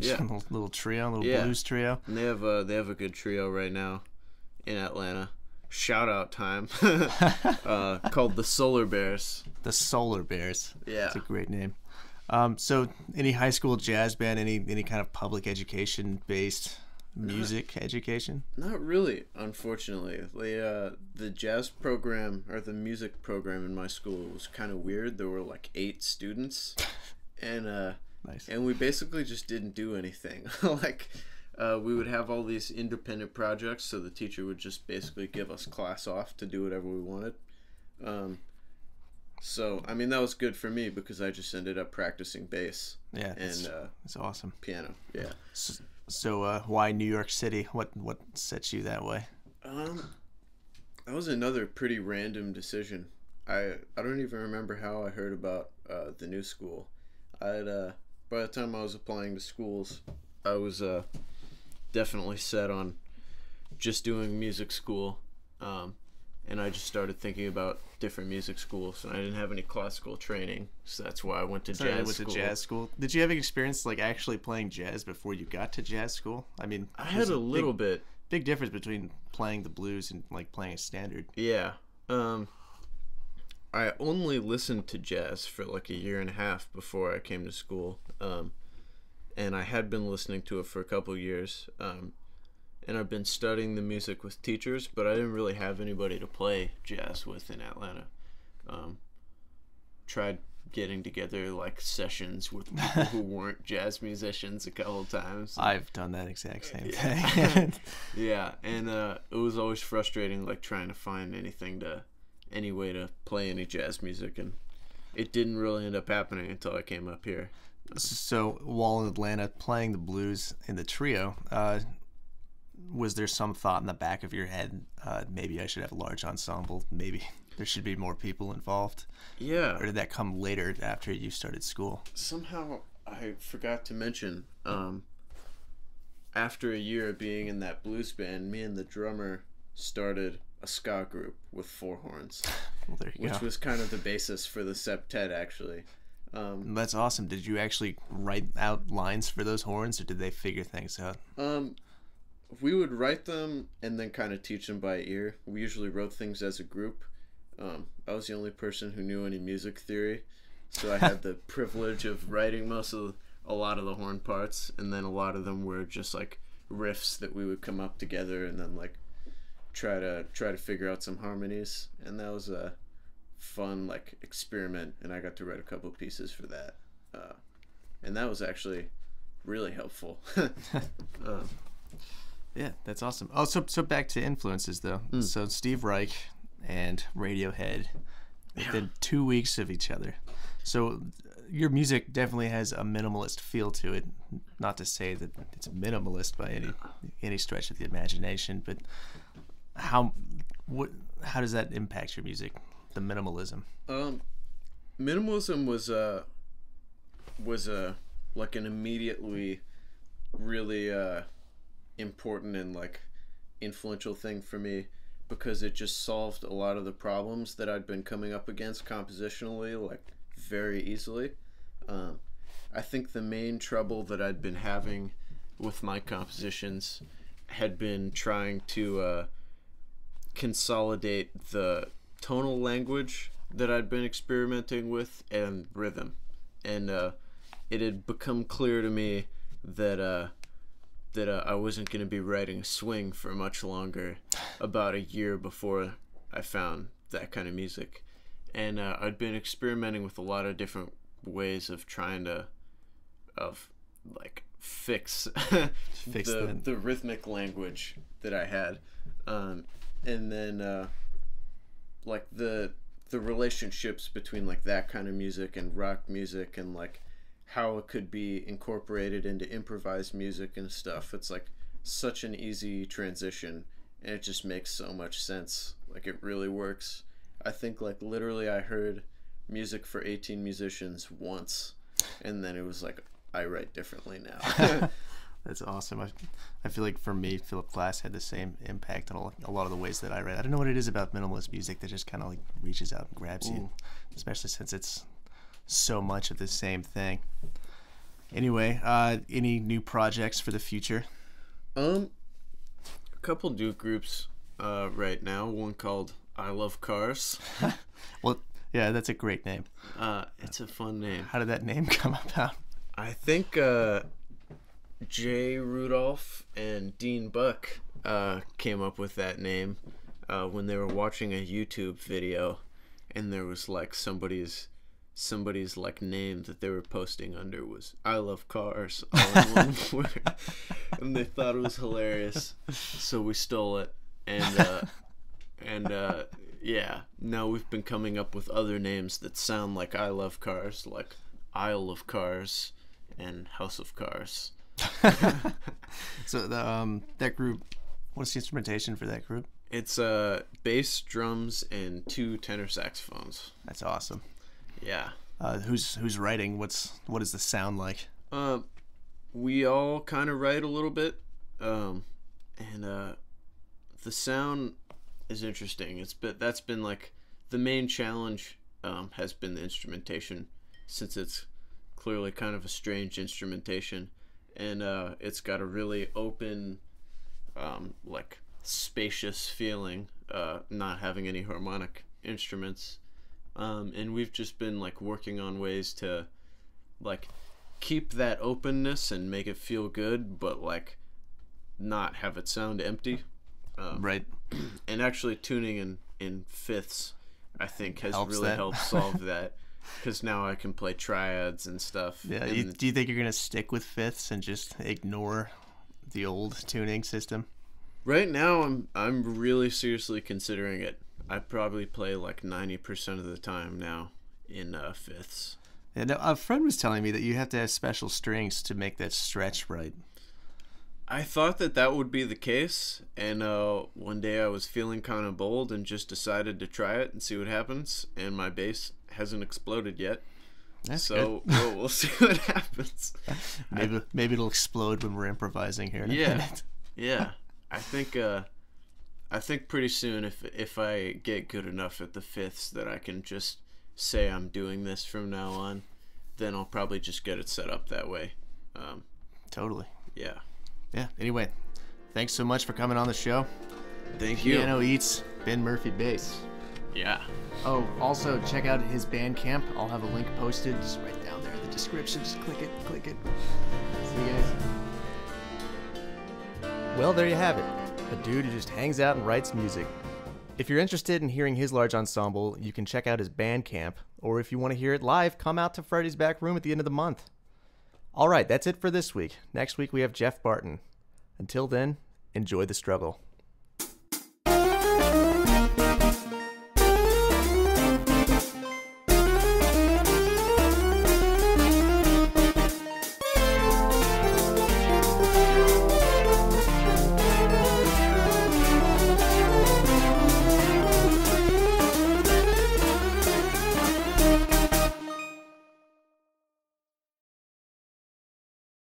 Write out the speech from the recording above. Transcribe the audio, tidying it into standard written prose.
Yeah. Little trio, little Yeah. blues trio. And they have a good trio right now in Atlanta. Shout out time. Called the Solar Bears. The Solar Bears. Yeah. That's a great name. So any high school jazz band, any kind of public education based music education? Not really, unfortunately. The jazz program or the music program in my school was kind of weird. There were like 8 students, and Nice. and we basically just didn't do anything. We would have all these independent projects, so the teacher would just basically give us class off to do whatever we wanted. So I mean that was good for me because I just ended up practicing bass Yeah, and that's awesome. piano. Yeah. So why New York City? What sets you that way? That was another pretty random decision. I don't even remember how I heard about the new school. By the time I was applying to schools, I was definitely set on just doing music school, and I just started thinking about different music schools. And I didn't have any classical training, so that's why I went to jazz school. To jazz school. Did you have experience like actually playing jazz before you got to jazz school? I mean, I had a little bit. Big difference between playing the blues and like playing a standard. Yeah. I only listened to jazz for like a year and a half before I came to school. And I had been listening to it for a couple years. And I've been studying the music with teachers, but I didn't really have anybody to play jazz with in Atlanta. Tried getting together like sessions with people who weren't jazz musicians a couple times. I've done that exact same thing. Yeah, and it was always frustrating, like trying to find any way to play any jazz music, and it didn't really end up happening until I came up here. So while in Atlanta playing the blues in the trio, was there some thought in the back of your head, maybe I should have a large ensemble, maybe there should be more people involved? Yeah. Or did that come later after you started school? Somehow I forgot to mention, after a year of being in that blues band, me and the drummer started a ska group with 4 horns. Well, there you go. Which was kind of the basis for the septet, actually. That's awesome. Did you actually write out lines for those horns, or did they figure things out? We would write them and then kind of teach them by ear. We usually wrote things as a group. I was the only person who knew any music theory, so I had the privilege of writing a lot of the horn parts, and then a lot of them were just like riffs that we would come up together and then like try to figure out some harmonies, and that was a fun like experiment, and I got to write a couple pieces for that, and that was actually really helpful. Yeah, that's awesome. Oh, so back to influences though. So Steve Reich and Radiohead within 2 weeks of each other. So your music definitely has a minimalist feel to it. Not to say that it's minimalist by any stretch of the imagination, but how does that impact your music? The minimalism. Minimalism was like an immediately really important and like influential thing for me, because it just solved a lot of the problems that I'd been coming up against compositionally like very easily. I think the main trouble that I'd been having with my compositions had been trying to consolidate the tonal language that I'd been experimenting with and rhythm, and it had become clear to me that I wasn't going to be writing swing for much longer, about a year before I found that kind of music. And I'd been experimenting with a lot of different ways of trying to fix the rhythmic language that I had, and then like the relationships between like that kind of music and rock music, and like how it could be incorporated into improvised music and stuff. It's like such an easy transition, and it just makes so much sense. Like it really works. I think like literally I heard music for 18 musicians once, and then it was like, I write differently now. That's awesome. I feel like for me, Philip Glass had the same impact on a lot of the ways that I write. I don't know what it is about minimalist music that just kind of like reaches out and grabs you, especially since it's so much of the same thing. Anyway, any new projects for the future? A couple new groups right now. One called I Love Cars. Well, yeah, that's a great name. It's a fun name. How did that name come about? I think Jay Rudolph and Dean Buck came up with that name when they were watching a YouTube video, and there was like somebody's like name that they were posting under was I Love Cars all in one word, and they thought it was hilarious, so we stole it, and yeah, now we've been coming up with other names that sound like I Love Cars, like Isle of Cars and House of Cars. So that group, what's the instrumentation for that group? It's bass, drums, and 2 tenor saxophones. That's awesome. Yeah. Who's writing? What does the sound like? We all kind of write a little bit, and the sound is interesting. That's been like the main challenge has been the instrumentation, since it's clearly kind of a strange instrumentation, and it's got a really open, like spacious feeling, not having any harmonic instruments, and we've just been like working on ways to like keep that openness and make it feel good, but like not have it sound empty. Right. And actually tuning in fifths, I think, has Helps really that. helped solve that, because now I can play triads and stuff. Yeah. And Do you think you're gonna stick with fifths and just ignore the old tuning system? right now I'm really seriously considering it. I probably play like 90% of the time now in fifths. Yeah, no, a friend was telling me that you have to have special strings to make that stretch right. I thought that would be the case, and one day I was feeling kind of bold and just decided to try it and see what happens, and my bass hasn't exploded yet. That's So good. we'll see what happens. Maybe it'll explode when we're improvising here in a Yeah. minute. Yeah, I think pretty soon, if I get good enough at the fifths that I can just say I'm doing this from now on, then I'll probably just get it set up that way. Totally. Yeah. Yeah. Anyway, thanks so much for coming on the show. Thank you. Piano Eats, Ben Murphy Bass. Yeah. Oh, also check out his Bandcamp. I'll have a link posted just right down there in the description. Just click it. See you guys. Well, there you have it. A dude who just hangs out and writes music. If you're interested in hearing his large ensemble, you can check out his Bandcamp, or if you want to hear it live, come out to Freddy's Back Room at the end of the month. All right, that's it for this week. Next week we have Jeff Barton. Until then, enjoy the struggle.